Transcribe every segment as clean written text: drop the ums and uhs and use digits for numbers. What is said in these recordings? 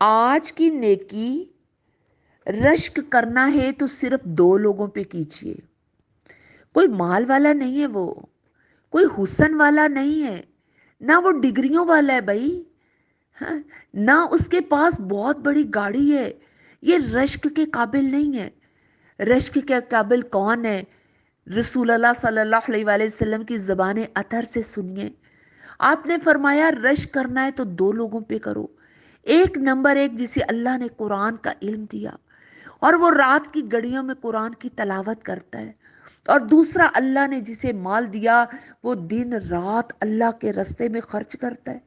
آج کی نیکی رشک کرنا ہے تو صرف 2 لوگوں پہ کیجیے. کوئی مال والا نہیں ہے، وہ کوئی حسن والا نہیں ہے، نہ وہ ڈگریوں والا ہے بھائی. ہاں، نہ اس کے پاس بہت بڑی گاڑی ہے. یہ رشک کے قابل نہیں ہے. رشک کے قابل کون ہے؟ رسول اللہ صلی اللہ علیہ وآلہ وسلم کی زبان اطہر سے سنیے. آپ نے فرمایا رشک کرنا ہے تو 2 لوگوں پہ کرو. ایک نمبر ایک جسے اللہ نے قرآن کا علم دیا اور وہ رات کی گھڑیوں میں قرآن کی تلاوت کرتا ہے، اور دوسرا اللہ نے جسے مال دیا وہ دن رات اللہ کے رستے میں خرچ کرتا ہے.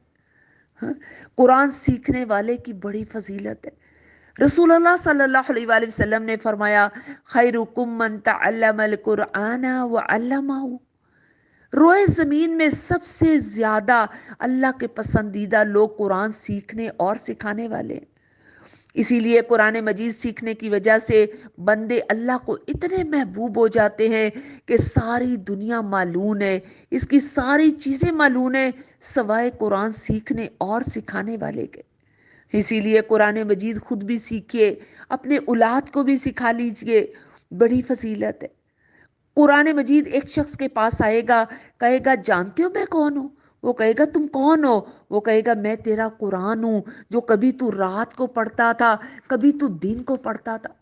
ہاں، قرآن سیکھنے والے کی بڑی فضیلت ہے. رسول اللہ صلی اللہ علیہ وآلہ وسلم نے فرمایا خیرکم من تعلم القرآن وعلمہ. روئے زمین میں سب سے زیادہ اللہ کے پسندیدہ لوگ قرآن سیکھنے اور سکھانے والے ہیں. اسی لیے قرآن مجید سیکھنے کی وجہ سے بندے اللہ کو اتنے محبوب ہو جاتے ہیں کہ ساری دنیا معلوم ہے، اس کی ساری چیزیں معلوم ہے سوائے قرآن سیکھنے اور سکھانے والے کے. اسی لیے قرآن مجید خود بھی سیکھیے، اپنے اولاد کو بھی سکھا لیجئے، بڑی فضیلت ہے. قرآن مجید ایک شخص کے پاس آئے گا، کہے گا جانتے ہو میں کون ہوں؟ وہ کہے گا تم کون ہو؟ وہ کہے گا میں تیرا قرآن ہوں جو کبھی تو رات کو پڑھتا تھا، کبھی تو دن کو پڑھتا تھا.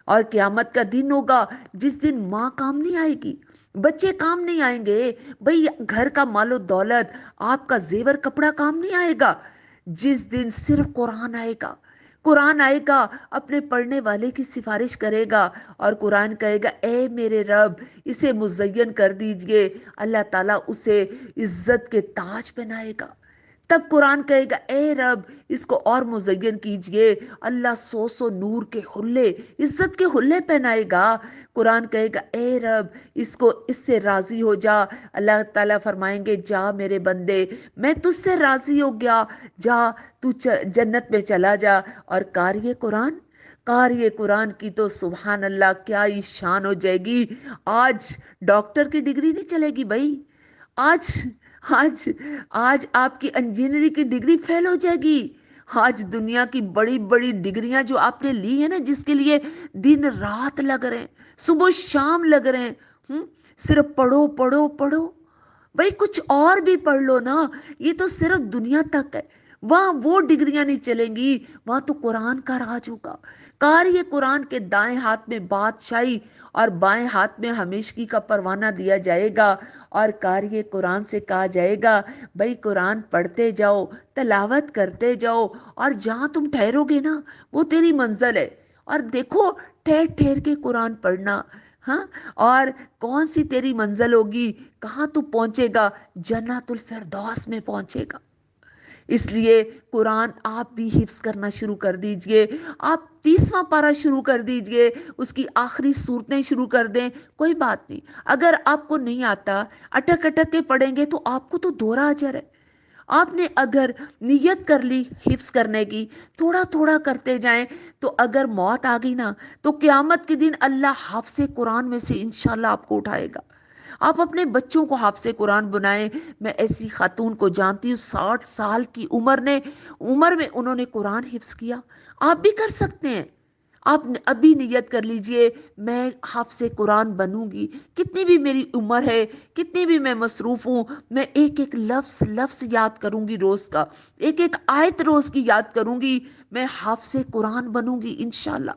اور قیامت کا دن ہوگا جس دن ماں کام نہیں آئے گی، بچے کام نہیں آئیں گے بھئی، گھر کا مال و دولت، آپ کا زیور کپڑا کام نہیں آئے گا. جس دن صرف قرآن آئے گا. قرآن آئے گا، اپنے پڑھنے والے کی سفارش کرے گا اور قرآن کہے گا اے میرے رب اسے مزین کر دیجئے. اللہ تعالیٰ اسے عزت کے تاج پہنائے گا. تب قرآن کہے گا اے رب اس کو اور مزین کیجئے. اللہ 100 نور کے حلے، عزت کے حلے پہنائے گا. قرآن کہے گا اے رب اس سے راضی ہو جا. اللہ تعالیٰ فرمائیں گے جا میرے بندے میں تجھ سے راضی ہو گیا، جا تو جنت میں چلا جا. اور قاری قرآن کی تو سبحان اللہ کیا ہی شان ہو جائے گی. آج ڈاکٹر کی ڈگری نہیں چلے گی بھائی، آج آج آج آپ کی انجینئرنگ کی ڈگری فیل ہو جائے گی. آج دنیا کی بڑی بڑی ڈگریاں جو آپ نے لی ہیں نا، جس کے لیے دن رات لگ رہے ہیں، صبح شام لگ رہے ہیں، صرف پڑھو پڑھو پڑھو. بھائی کچھ اور بھی پڑھ لو نا، یہ تو صرف دنیا تک ہے. وہاں وہ ڈگریاں نہیں چلیں گی، وہاں تو قرآن کا راج ہوگا. قاری قرآن کے دائیں ہاتھ میں بادشاہی اور بائیں ہاتھ میں ہمیشگی کا پروانہ دیا جائے گا. اور قاری قرآن سے کہا جائے گا بھائی قرآن پڑھتے جاؤ، تلاوت کرتے جاؤ، اور جہاں تم ٹھہرو گے نا وہ تیری منزل ہے. اور دیکھو ٹھہر ٹھہر کے قرآن پڑھنا. ہاں، اور کون سی تیری منزل ہوگی، کہاں تو پہنچے گا؟ جنت الفردوس میں پہنچے گا. اس لیے قرآن آپ بھی حفظ کرنا شروع کر دیجئے. آپ 30واں پارہ شروع کر دیجئے، اس کی آخری صورتیں شروع کر دیں. کوئی بات نہیں، اگر آپ کو نہیں آتا اٹک اٹک کے پڑھیں گے تو آپ کو تو دوہرا اجر ہے. آپ نے اگر نیت کر لی حفظ کرنے کی، تھوڑا تھوڑا کرتے جائیں، تو اگر موت آ گئی نا تو قیامت کے دن اللہ حافظ قرآن میں سے انشاءاللہ آپ کو اٹھائے گا. آپ اپنے بچوں کو حافظ قرآن بنائیں. میں ایسی خاتون کو جانتی ہوں 60 سال کی عمر میں انہوں نے قرآن حفظ کیا. آپ بھی کر سکتے ہیں. آپ ابھی نیت کر لیجئے میں حافظ قرآن بنوں گی. کتنی بھی میری عمر ہے، کتنی بھی میں مصروف ہوں، میں ایک ایک لفظ یاد کروں گی روز کا، ایک ایک آیت روز کی یاد کروں گی. میں حافظ قرآن بنوں گی انشاءاللہ.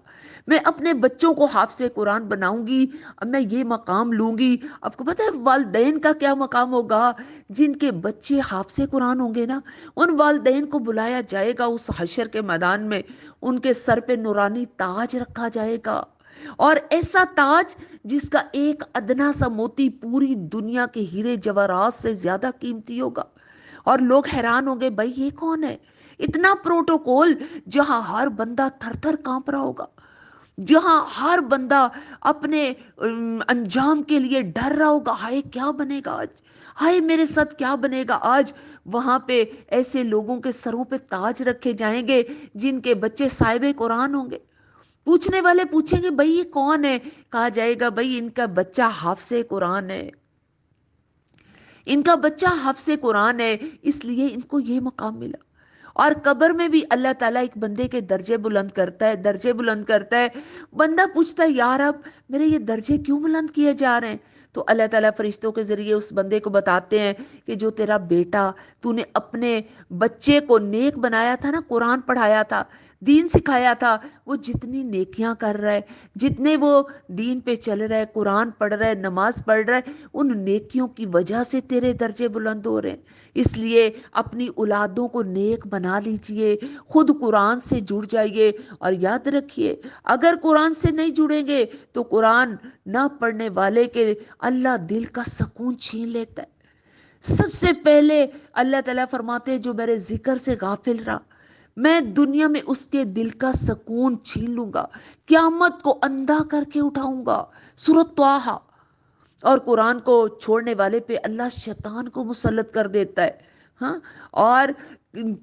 میں اپنے بچوں کو حافظ قرآن بناؤں گی. اب میں یہ مقام لوں گی. آپ کو پتہ ہے والدین کا کیا مقام ہوگا؟ جن کے بچے حافظ قرآن ہوں گے نا، ان والدین کو بلایا جائے گا اس حشر کے میدان میں. ان کے سر پہ نورانی تاج رکھا جائے گا، اور ایسا تاج جس کا ایک ادنا سا موتی پوری دنیا کے ہیرے جواہرات سے زیادہ قیمتی ہوگا. اور لوگ حیران ہوں گے بھائی یہ کون ہے؟ اتنا پروٹوکول، جہاں ہر بندہ تھر تھر کانپ رہا ہوگا، جہاں ہر بندہ اپنے انجام کے لیے ڈر رہا ہوگا. ہائے کیا بنے گا آج، ہائے میرے ساتھ کیا بنے گا آج. وہاں پہ ایسے لوگوں کے سروں پہ تاج رکھے جائیں گے جن کے بچے صاحب قرآن ہوں گے. پوچھنے والے پوچھیں گے بھائی یہ کون ہے؟ کہا جائے گا بھائی ان کا بچہ حافظ قرآن ہے، ان کا بچہ حافظ قرآن ہے، اس لیے ان کو یہ مقام ملا. اور قبر میں بھی اللہ تعالیٰ ایک بندے کے درجے بلند کرتا ہے، درجے بلند کرتا ہے۔ بندہ پوچھتا ہے یا رب میرے یہ درجے کیوں بلند کیے جا رہے ہیں؟ تو اللہ تعالیٰ فرشتوں کے ذریعے اس بندے کو بتاتے ہیں کہ جو تیرا بیٹا، تو نے اپنے بچے کو نیک بنایا تھا نا، قرآن پڑھایا تھا، دین سکھایا تھا، وہ جتنی نیکیاں کر رہا ہے، جتنے وہ دین پہ چل رہا ہے، قرآن پڑھ رہا ہے، نماز پڑھ رہا ہے، ان نیکیوں کی وجہ سے تیرے درجے بلند ہو رہے ہیں۔ اس لیے اپنی اولادوں کو نیک بنا لیجئے، خود قرآن سے جڑ جائیے، اور یاد رکھیے اگر قرآن سے نہیں جڑیں گے تو قرآن نہ پڑھنے والے کے اللہ دل کا سکون چھین لیتا ہے۔ سب سے پہلے اللہ تعالیٰ فرماتے ہیں جو میرے ذکر سے غافل رہا، میں دنیا میں اس کے دل کا سکون چھین لوں گا، قیامت کو اندھا کر کے اٹھاؤں گا۔ سورۃ طٰہٰ۔ اور قرآن کو چھوڑنے والے پہ اللہ شیطان کو مسلط کر دیتا ہے، ہاں، اور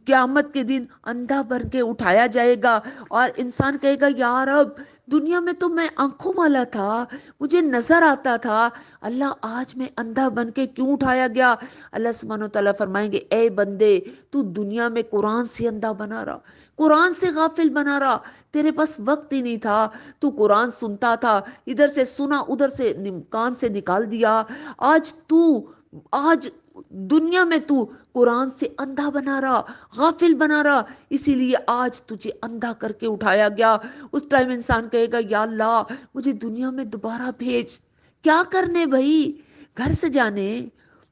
قیامت کے دن اندھا بن کے اٹھایا جائے گا، اور انسان کہے گا یا رب دنیا میں تو میں آنکھوں والا تھا، مجھے نظر آتا تھا، اللہ آج میں اندھا بن کے کیوں اٹھایا گیا؟ اللہ سبحانہ و تعالیٰ فرمائیں گے اے بندے تو دنیا میں قرآن سے اندھا بنا رہا، قرآن سے غافل بنا رہا، تیرے پاس وقت ہی نہیں تھا، تو قرآن سنتا تھا، ادھر سے سنا ادھر سے کان سے نکال دیا، آج دنیا میں تو قرآن سے اندھا بنا رہا، غافل بنا رہا، اسی لیے آج تجھے اندھا کر کے اٹھایا گیا۔ اس ٹائم انسان کہے گا یا اللہ مجھے دنیا میں دوبارہ بھیج، کیا کرنے بھائی؟ گھر سجانے،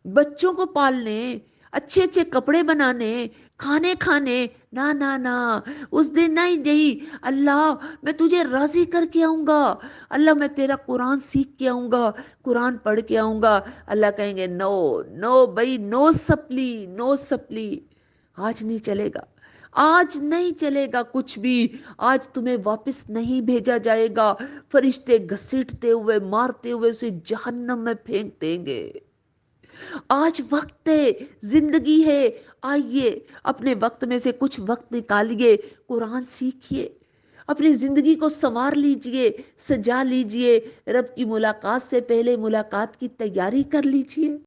بچوں کو پالنے، اچھے اچھے کپڑے بنانے، کھانے کھانے، نہ نہ نہ، اس دن نہیں جی اللہ میں تجھے راضی کر کے آؤں گا، اللہ میں تیرا قرآن سیکھ کے آؤں گا، قرآن پڑھ کے آؤں گا۔ اللہ کہیں گے نو نو بھائی، نو سپلی، نو سپلی، آج نہیں چلے گا، آج نہیں چلے گا کچھ بھی، آج تمہیں واپس نہیں بھیجا جائے گا، فرشتے گھسیٹتے ہوئے مارتے ہوئے اسے جہنم میں پھینک دیں گے۔ آج وقت ہے، زندگی ہے، آئیے اپنے وقت میں سے کچھ وقت نکالیے، قرآن سیکھیے، اپنی زندگی کو سنوار لیجئے، سجا لیجئے، رب کی ملاقات سے پہلے ملاقات کی تیاری کر لیجئے۔